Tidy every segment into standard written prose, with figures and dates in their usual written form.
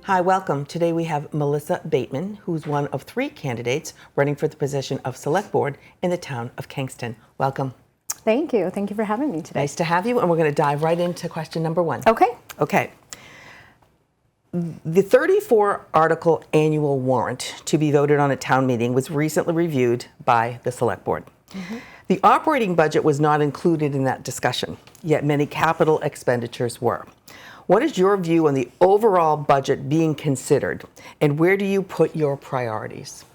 Hi, welcome. Today we have Melissa Bateman, who's one of 3 candidates running for the position of Select Board in the town of Kingston. Welcome. Thank you. Thank you for having me today. Nice to have you, and we're going to dive right into question number 1. Okay. Okay. The 34-article annual warrant to be voted on at town meeting was recently reviewed by the Select Board. The operating budget was not included in that discussion, yet many capital expenditures were. What is your view on the overall budget being considered, and where do you put your priorities?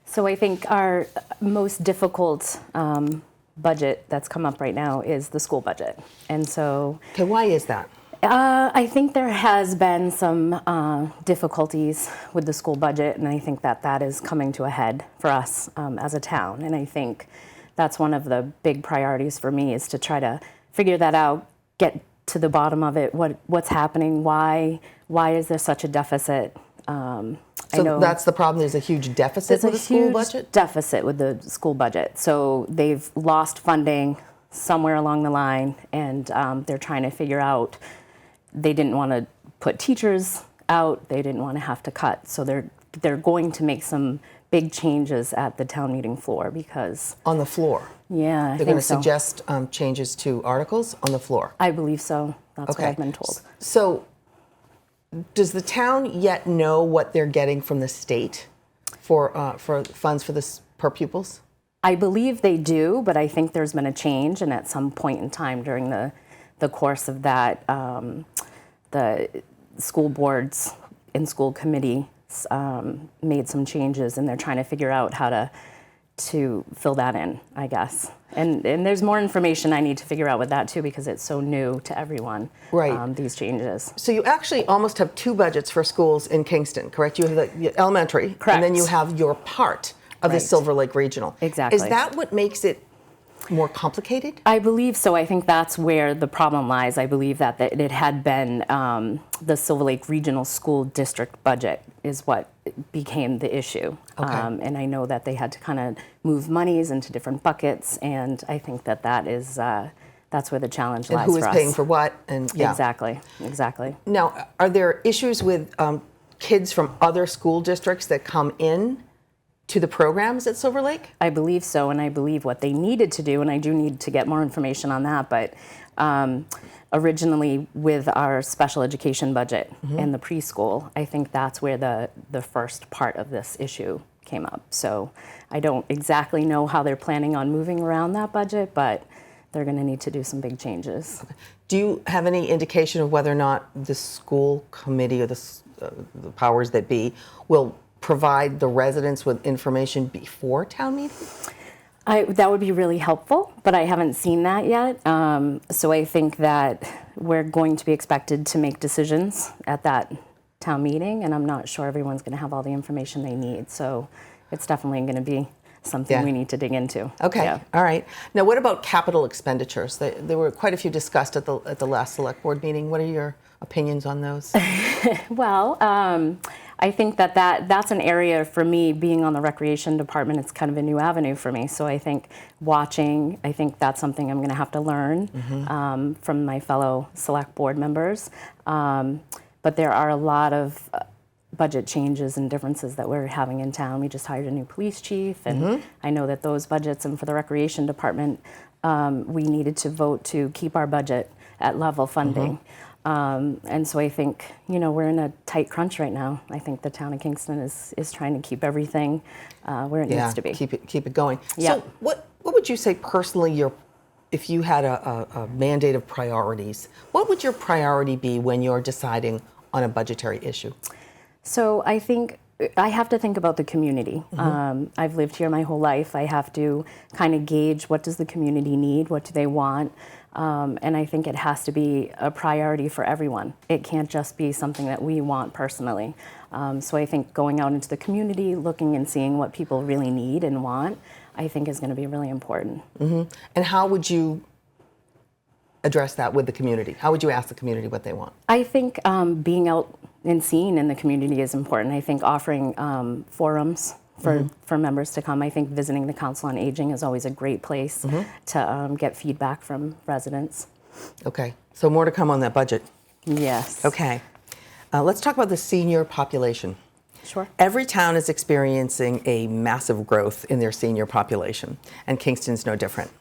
So I think our most difficult budget that's come up right now is the school budget. And so... Okay, why is that? I think there has been some difficulties with the school budget, and I think that is coming to a head for us as a town. And I think that's one of the big priorities for me, is to try to figure that out, get to the bottom of it. What's happening? Why is there such a deficit? So that's the problem. There's a huge deficit with the school budget? Deficit with the school budget. So they've lost funding somewhere along the line, and they're trying to figure out. They didn't want to put teachers out. They didn't want to have to cut. So they're going to make some big changes at the town meeting floor because... On the floor? Yeah, They're going to suggest changes to articles on the floor? I believe so. That's what I've been told. So does the town yet know what they're getting from the state for funds for this per pupils? I believe they do, but I think there's been a change, and at some point in time during the course of that, the school boards and school committee made some changes, and they're trying to figure out how to fill that in, I guess. And there's more information I need to figure out with that too, because it's so new to everyone, right. These changes. So you actually almost have 2 budgets for schools in Kingston, correct? You have the elementary, correct. And then you have your part of the Silver Lake Regional. Exactly. Is that what makes it more complicated? I believe so. I think that's where the problem lies. I believe that it had been the Silver Lake Regional School District budget is what became the issue. Okay. And I know that they had to kind of move monies into different buckets, and I think that is that's where the challenge lies for us. And who is paying for what? And yeah. Exactly. Now, are there issues with kids from other school districts that come in to the programs at Silver Lake? I believe so, and I believe what they needed to do, and I do need to get more information on that, but originally with our special education budget and the preschool, I think that's where the first part of this issue came up. So I don't exactly know how they're planning on moving around that budget, but they're going to need to do some big changes. Okay. Do you have any indication of whether or not the school committee or the powers that be will provide the residents with information before town meeting? That would be really helpful, but I haven't seen that yet. So I think that we're going to be expected to make decisions at that town meeting, and I'm not sure everyone's going to have all the information they need. So it's definitely going to be something we need to dig into. Okay, all right. Now, what about capital expenditures? There were quite a few discussed at the last select board meeting. What are your opinions on those? Well, I think that's an area for me, being on the recreation department, it's kind of a new avenue for me. So I think I think that's something I'm going to have to learn from my fellow select board members. But there are a lot of budget changes and differences that we're having in town. We just hired a new police chief, and I know that those budgets, and for the recreation department, we needed to vote to keep our budget at level funding. And so I think, we're in a tight crunch right now. I think the town of Kingston is trying to keep everything where it needs to be. Keep it going. Yeah. So what would you say personally, if you had a mandate of priorities, what would your priority be when you're deciding on a budgetary issue? So I think I have to think about the community. I've lived here my whole life. I have to kind of gauge, what does the community need? What do they want? And I think it has to be a priority for everyone. It can't just be something that we want personally. So I think going out into the community, looking and seeing what people really need and want, I think is going to be really important. And how would you address that with the community? How would you ask the community what they want? I think being out and seen in the community is important. I think offering forums for members to come. I think visiting the Council on Aging is always a great place to get feedback from residents. Okay, so more to come on that budget. Yes. Okay. Let's talk about the senior population. Sure. Every town is experiencing a massive growth in their senior population, and Kingston's no different.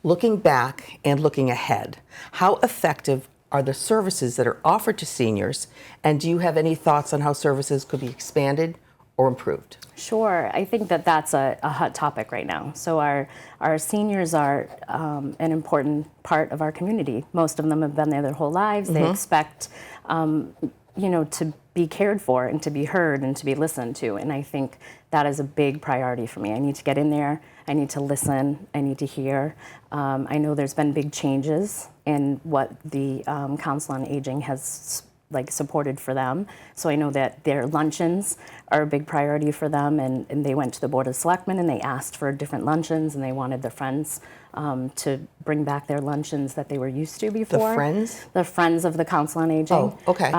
Looking back and looking ahead, how effective are the services that are offered to seniors, and do you have any thoughts on how services could be expanded or improved? Sure. I think that that's a hot topic right now. So our seniors are an important part of our community. Most of them have been there their whole lives. They expect, to be cared for and to be heard and to be listened to. And I think that is a big priority for me. I need to get in there. I need to listen. I need to hear. I know there's been big changes in what the Council on Aging has supported for them. So I know that their luncheons are a big priority for them, and they went to the Board of Selectmen and they asked for different luncheons, and they wanted their friends to bring back their luncheons that they were used to before. The Friends? The Friends of the Council on Aging. Oh, okay.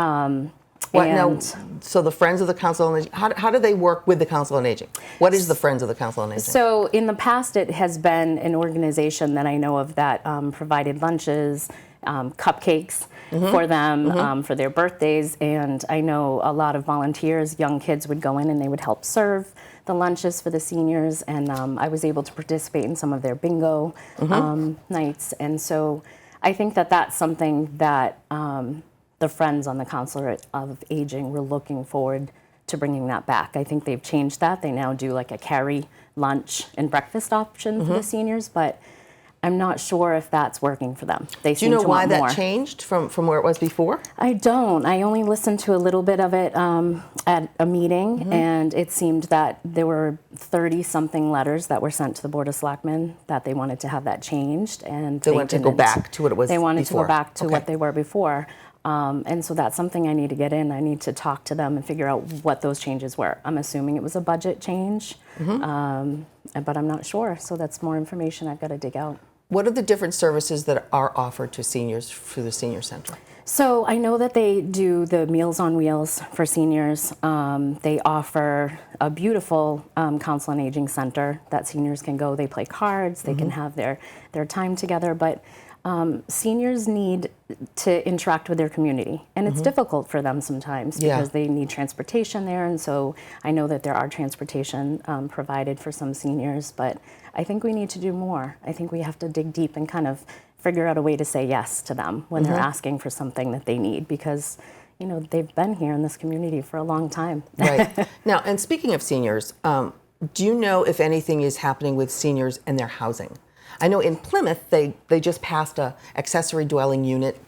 So the Friends of the Council on Aging, how do they work with the Council on Aging? What is the Friends of the Council on Aging? So in the past, it has been an organization that I know of that provided lunches, cupcakes for them for their birthdays, and I know a lot of volunteers, young kids would go in and they would help serve the lunches for the seniors, and I was able to participate in some of their bingo nights, and so I think that that's something that the Friends on the Council of Aging were looking forward to bringing that back. I think they've changed that. They now do like a carry lunch and breakfast option for the seniors, but I'm not sure if that's working for them. They Do you know seem to why want that more. changed from where it was before? I don't. I only listened to a little bit of it at a meeting, and it seemed that there were 30-something letters that were sent to the Board of Selectmen that they wanted to have that changed, and They wanted to go didn't. back to what it was They wanted before. to go back to Okay. what they were before. And so that's something I need to get in. I need to talk to them and figure out what those changes were. I'm assuming it was a budget change, but I'm not sure. So that's more information I've got to dig out. What are the different services that are offered to seniors through the senior center? So I know that they do the Meals on Wheels for seniors. They offer a beautiful Council on Aging center that seniors can go. They play cards. They can have their time together. But seniors need to interact with their community, and it's difficult for them sometimes because they need transportation there. And so I know that there are transportation provided for some seniors, but I think we need to do more. I think we have to dig deep and kind of figure out a way to say yes to them when they're asking for something that they need, because they've been here in this community for a long time. Right. Now, and speaking of seniors, do you know if anything is happening with seniors and their housing? I know in Plymouth, they just passed a accessory dwelling unit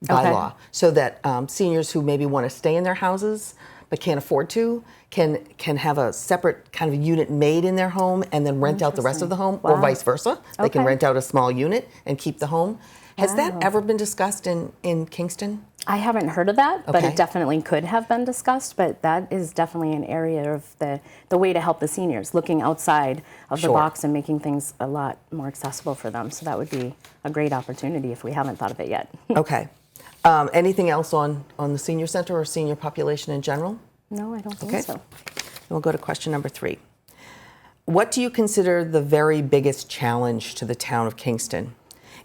bylaw so that seniors who maybe want to stay in their houses but can't afford to can have a separate kind of unit made in their home and then rent out the rest of the home, or vice versa. They can rent out a small unit and keep the home. Has that ever been discussed in Kingston? I haven't heard of that, but Okay. it definitely could have been discussed. But that is definitely an area of the way to help the seniors, looking outside of the box and making things a lot more accessible for them. So that would be a great opportunity if we haven't thought of it yet. Okay. Anything else on the senior center or senior population in general? No, I don't think Okay. so. And we'll go to question number 3. What do you consider the very biggest challenge to the town of Kingston?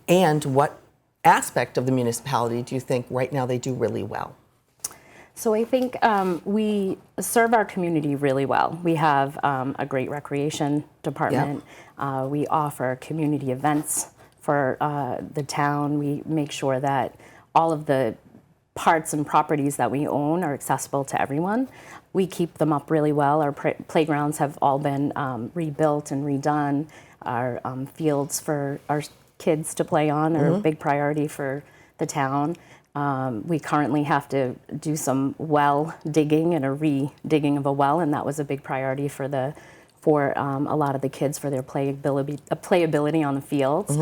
And what aspect of the municipality do you think right now they do really well? So I think we serve our community really well. We have a great recreation department. We offer community events for the town. We make sure that all of the parts and properties that we own are accessible to everyone. We keep them up really well. Our playgrounds have all been rebuilt and redone. Our fields for our kids to play on are a big priority for the town. We currently have to do some well digging and a re-digging of a well, and that was a big priority for a lot of the kids for their playability on the fields.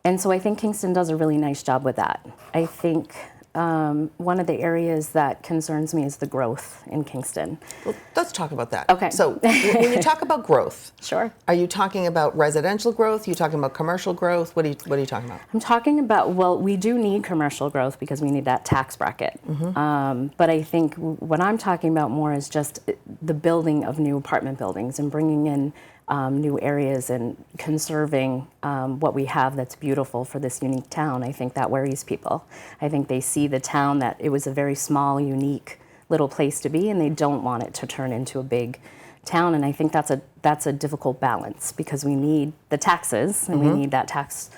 And so I think Kingston does a really nice job with that. I think one of the areas that concerns me is the growth in Kingston. Well, let's talk about that. Okay. So when you talk about growth, Sure. are you talking about residential growth? Are you talking about commercial growth? What are you talking about? I'm talking about, well, we do need commercial growth because we need that tax bracket. But I think what I'm talking about more is just the building of new apartment buildings and bringing in new areas and conserving what we have that's beautiful for this unique town. I think that worries people. I think they see the town that it was a very small, unique little place to be, and they don't want it to turn into a big town. And I think that's a difficult balance, because we need the taxes and we need that tax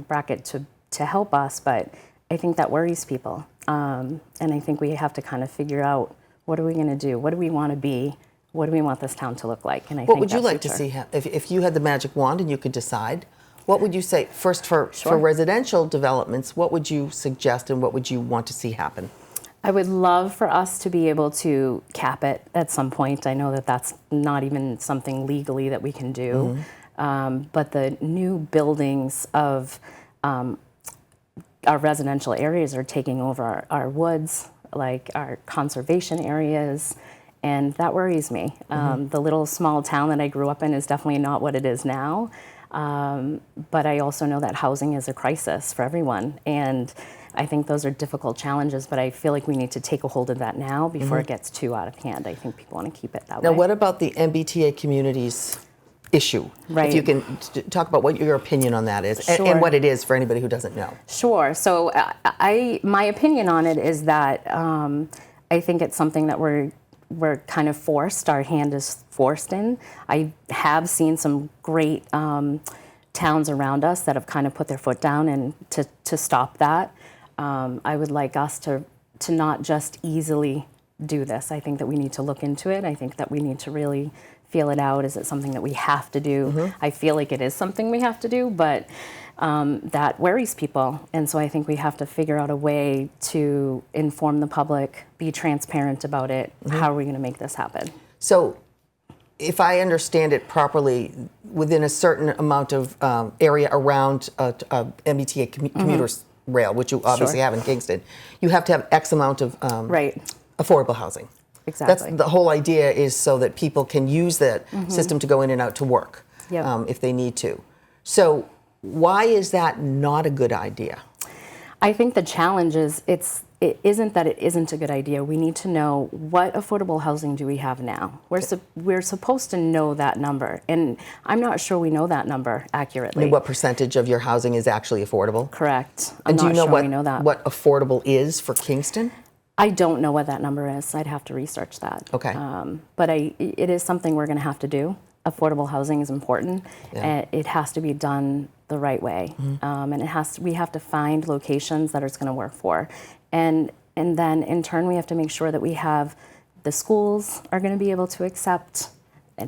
bracket to help us, but I think that worries people. And I think we have to kind of figure out, what are we going to do? What do we want to be? What do we want this town to look like? And what would you like to see? If you had the magic wand and you could decide, what would you say first for residential developments? What would you suggest and what would you want to see happen? I would love for us to be able to cap it at some point. I know that that's not even something legally that we can do. But the new buildings of our residential areas are taking over our woods, like our conservation areas, and that worries me. The little small town that I grew up in is definitely not what it is now. But I also know that housing is a crisis for everyone. And I think those are difficult challenges, but I feel like we need to take a hold of that now before it gets too out of hand. I think people want to keep it that way. Now, what about the MBTA communities issue? Right. If you can talk about what your opinion on that is, and what it is for anybody who doesn't know. Sure. So my opinion on it is that I think it's something that we're kind of forced. Our hand is forced in. I have seen some great towns around us that have kind of put their foot down and to stop that. I would like us to not just easily do this. I think that we need to look into it. I think that we need to really feel it out. Is it something that we have to do? I feel like it is something we have to do, but that worries people. And so I think we have to figure out a way to inform the public, be transparent about it. How are we going to make this happen? So if I understand it properly, within a certain amount of area around MBTA commuters rail, which you obviously have in Kingston, you have to have X amount of affordable housing. Exactly. That's the whole idea, is so that people can use that system to go in and out to work if they need to. So why is that not a good idea? I think the challenge is it isn't that it isn't a good idea. We need to know, what affordable housing do we have now? We're supposed to know that number, and I'm not sure we know that number accurately. And what percentage of your housing is actually affordable? Correct. And do you know what affordable is for Kingston? I don't know what that number is. I'd have to research that. Okay. But it is something we're going to have to do. Affordable housing is important. And it has to be done the right way, and we have to find locations that it's going to work for, and then in turn we have to make sure that we have the schools are going to be able to accept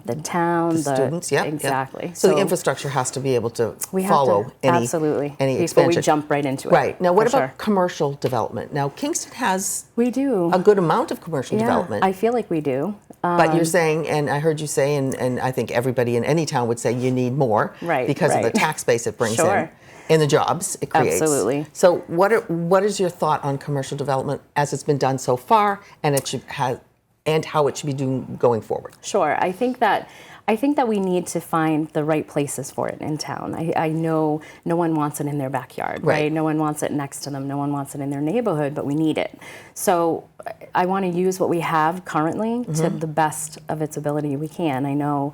the town, the students, exactly. So the infrastructure has to be able to follow any before expansion. we jump right into it. Right. Now, what about commercial development? Now, Kingston has a good amount of commercial development. I feel like we do. But you're saying, and I heard you say, and I think everybody in any town would say, you need more because of the tax base it brings in and the jobs it creates. Absolutely. So what is your thought on commercial development as it's been done so far, and how it should be doing going forward? Sure. I think that we need to find the right places for it in town. I know no one wants it in their backyard, right? No one wants it next to them. No one wants it in their neighborhood, but we need it. So I want to use what we have currently to the best of its ability we can. I know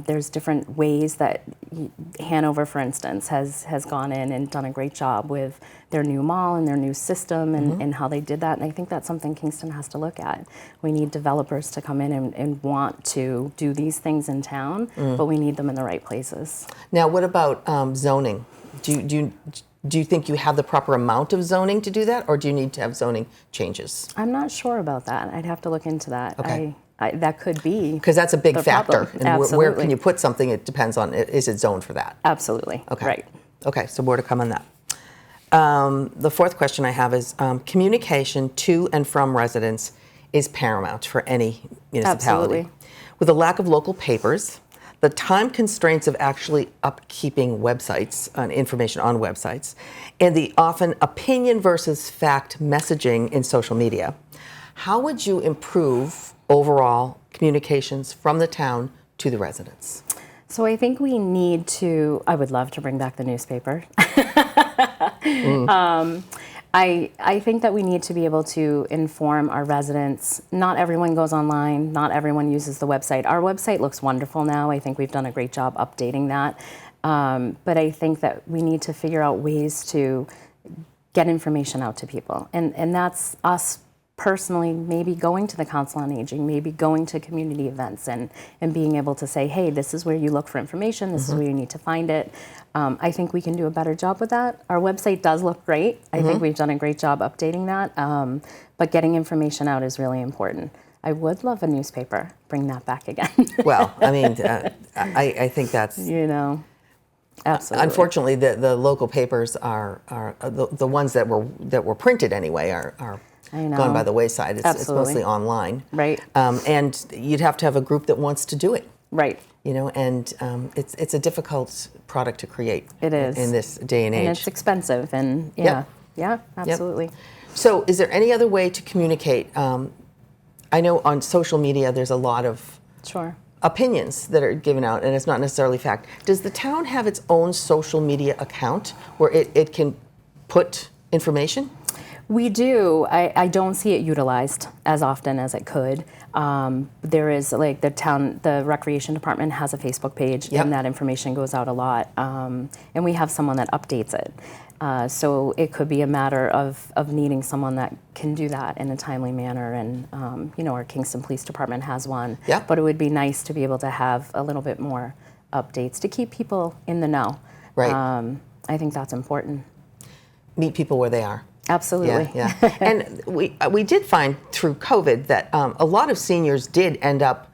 there's different ways that Hanover, for instance, has gone in and done a great job with their new mall and their new system and how they did that. And I think that's something Kingston has to look at. We need developers to come in and want to do these things in town, but we need them in the right places. Now, what about zoning? Do you think you have the proper amount of zoning to do that, or do you need to have zoning changes? I'm not sure about that. I'd have to look into that. Okay. That could be, because that's a big factor. Problem. And where can you put something? It depends on, is it zoned for that? Absolutely. Okay. Right. Okay, so more to come on that. The fourth question I have is communication to and from residents is paramount for any municipality. Absolutely. With a lack of local papers, the time constraints of actually upkeeping websites, information on websites, and the often opinion versus fact messaging in social media, how would you improve overall communications from the town to the residents? So I think we need to, I would love to bring back the newspaper. I think that we need to be able to inform our residents. Not everyone goes online. Not everyone uses the website. Our website looks wonderful now. I think we've done a great job updating that. But I think that we need to figure out ways to get information out to people. And that's us personally, maybe going to the Council on Aging, maybe going to community events and being able to say, hey, this is where you look for information, this is where you need to find it. I think we can do a better job with that. Our website does look great. I think we've done a great job updating that, but getting information out is really important. I would love a newspaper, bring that back again. Well, I mean, I think that's... You know, absolutely. Unfortunately, the local papers are the ones that were printed anyway are I know. gone by the wayside. It's mostly online. Right. And you'd have to have a group that wants to do it. Right. You know, and it's a difficult product to create. It is. In this day and age. And it's expensive, and yeah, absolutely. Yep. So is there any other way to communicate? I know on social media there's a lot of Sure. opinions that are given out, and it's not necessarily fact. Does the town have its own social media account where it can put information? We do. I don't see it utilized as often as it could. There is, like, the recreation department has a Facebook page, Yep. and that information goes out a lot. And we have someone that updates it. So it could be a matter of needing someone that can do that in a timely manner. And, you know, our Kingston Police Department has one. Yep. But it would be nice to be able to have a little bit more updates to keep people in the know. Right. I think that's important. Meet people where they are. Absolutely. Yeah. And we did find through COVID that a lot of seniors did end up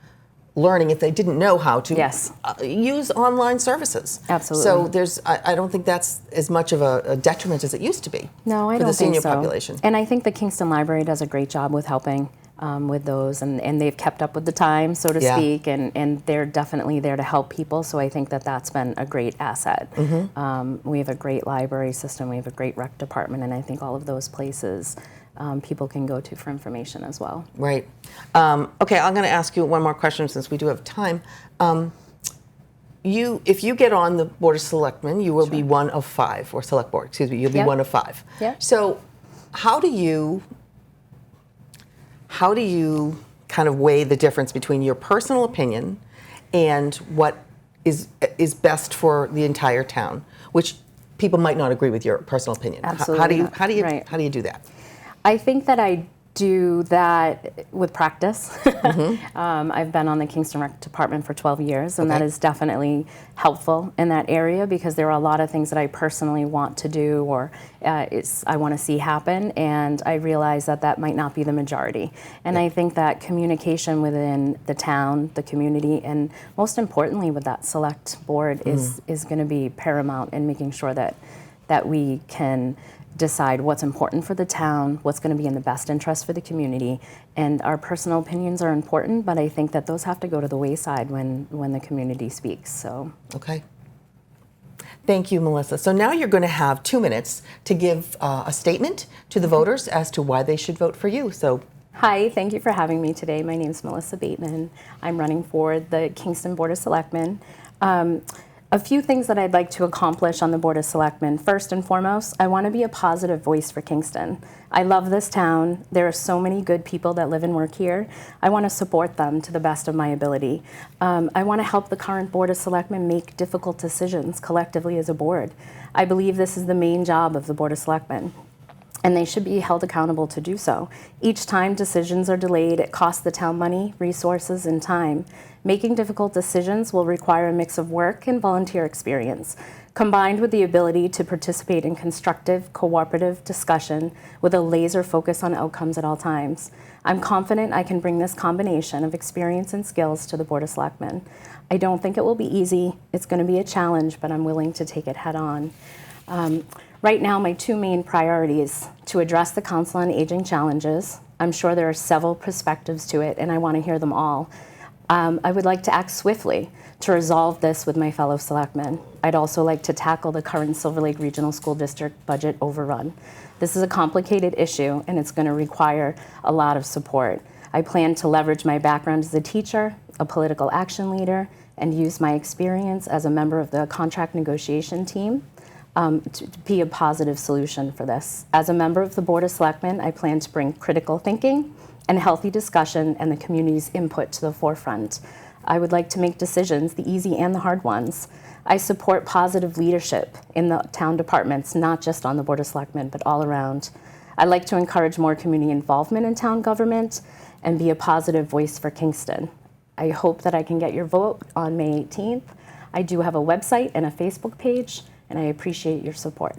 learning, if they didn't know how to, Yes. Use online services. Absolutely. So I don't think that's as much of a detriment as it used to be. No, I for don't the senior think so. population. And I think the Kingston Library does a great job with helping with those, and they've kept up with the time, so to Yeah. speak, and they're definitely there to help people. So I think that that's been a great asset. We have a great library system, we have a great rec department, and I think all of those places people can go to for information as well. Right. Okay, I'm going to ask you one more question since we do have time. If you get on the Board of Selectmen, you will be one of five, or Select Board, excuse me, you'll be Yep. one of five. Yep. So how do you kind of weigh the difference between your personal opinion and what is best for the entire town, which people might not agree with your personal opinion? Absolutely. How do you do that? I think that I do that with practice. I've been on the Kingston Rec Department for 12 years, and that is definitely helpful in that area, because there are a lot of things that I personally want to do, or I want to see happen, and I realize that that might not be the majority. And I think that communication within the town, the community, and most importantly with that select board is going to be paramount in making sure that we can decide what's important for the town, what's going to be in the best interest for the community. And our personal opinions are important, but I think that those have to go to the wayside when the community speaks. So. Okay. Thank you, Melissa. So now you're going to have 2 minutes to give a statement to the voters as to why they should vote for you. So. Hi, thank you for having me today. My name is Melissa Bateman. I'm running for the Kingston Board of Selectmen. A few things that I'd like to accomplish on the Board of Selectmen. First and foremost, I want to be a positive voice for Kingston. I love this town. There are so many good people that live and work here. I want to support them to the best of my ability. I want to help the current Board of Selectmen make difficult decisions collectively as a board. I believe this is the main job of the Board of Selectmen, and they should be held accountable to do so. Each time decisions are delayed, it costs the town money, resources, and time. Making difficult decisions will require a mix of work and volunteer experience, combined with the ability to participate in constructive, cooperative discussion with a laser focus on outcomes at all times. I'm confident I can bring this combination of experience and skills to the Board of Selectmen. I don't think it will be easy. It's going to be a challenge, but I'm willing to take it head on. Right now, my two main priorities: to address the Council on Aging challenges. I'm sure there are several perspectives to it, and I want to hear them all. I would like to act swiftly to resolve this with my fellow selectmen. I'd also like to tackle the current Silver Lake Regional School District budget overrun. This is a complicated issue, and it's going to require a lot of support. I plan to leverage my background as a teacher, a political action leader, and use my experience as a member of the contract negotiation team. to be a positive solution for this. As a member of the Board of Selectmen, I plan to bring critical thinking and healthy discussion and the community's input to the forefront. I would like to make decisions, the easy and the hard ones. I support positive leadership in the town departments, not just on the Board of Selectmen, but all around. I like to encourage more community involvement in town government and be a positive voice for Kingston. I hope that I can get your vote on May 18th. I do have a website and a Facebook page, and I appreciate your support.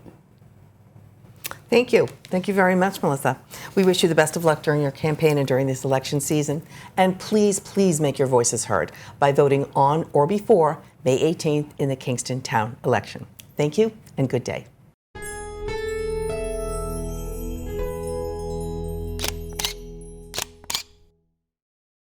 Thank you. Thank you very much, Melissa. We wish you the best of luck during your campaign and during this election season. And please, please make your voices heard by voting on or before May 18th in the Kingston town election. Thank you and good day.